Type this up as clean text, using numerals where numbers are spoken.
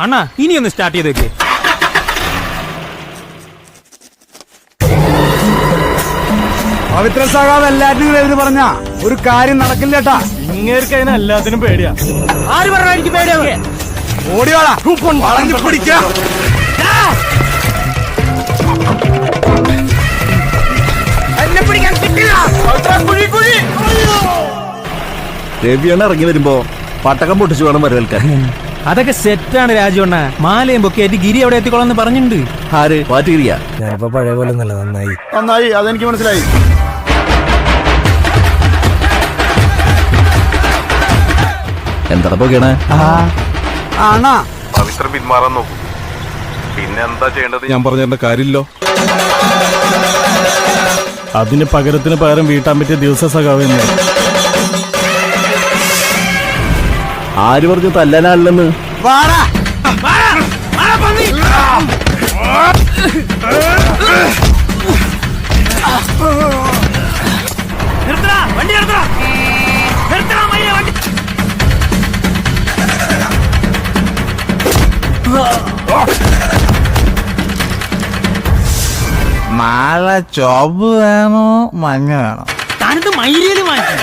അണ്ണാ ഇനിയൊന്ന് start ചെയ്തേക്ക്. പവിത്ര സഖാവ് എല്ലാറ്റിനും എഴുതി പറഞ്ഞ ഒരു കാര്യം നടക്കില്ലേട്ടാ. ഇങ്ങേർക്ക് അതിന് എല്ലാത്തിനും പേടിയാ. ആര് പറഞ്ഞാ എനിക്ക് പേടിയാ? ഓടിയോടാ വളഞ്ഞു പിടിക്കാ. രവിയാണ് ഇറങ്ങി വരുമ്പോ പട്ടക്കം പൊട്ടിച്ചു വേണം വരവേൽക്കാൻ. അതൊക്കെ സെറ്റാണ് രാജുവണ്ണ. മാലയും പൊക്കെയായിട്ട് ഗിരി അവിടെ എത്തിക്കോളാന്ന് പറഞ്ഞിട്ടുണ്ട്. ആര് പാറ്റുകിരിയാ? ഞാനിപ്പോ പഴയ പോലെ ഒന്നല്ല. നന്നായി, അതെനിക്ക് മനസ്സിലായി. എന്താ പോകണേ? ആണാ പവിത്ര പിന്മാറാൻ നോക്കും. പിന്നെ എന്താ ചെയ്യേണ്ടത് ഞാൻ പറഞ്ഞ കാര്യമില്ലോ. അതിന് പകരത്തിന് പകരം വീട്ടാൻ പറ്റിയ ദിവസ സഖാവ്. ആര് പറഞ്ഞു തല്ലാനാളില്ലെന്ന്? വാടാ മാല ചോപ്പ് വേണോ മഞ്ഞ വേണോ? താനത് മയിലേല് മാറ്റി.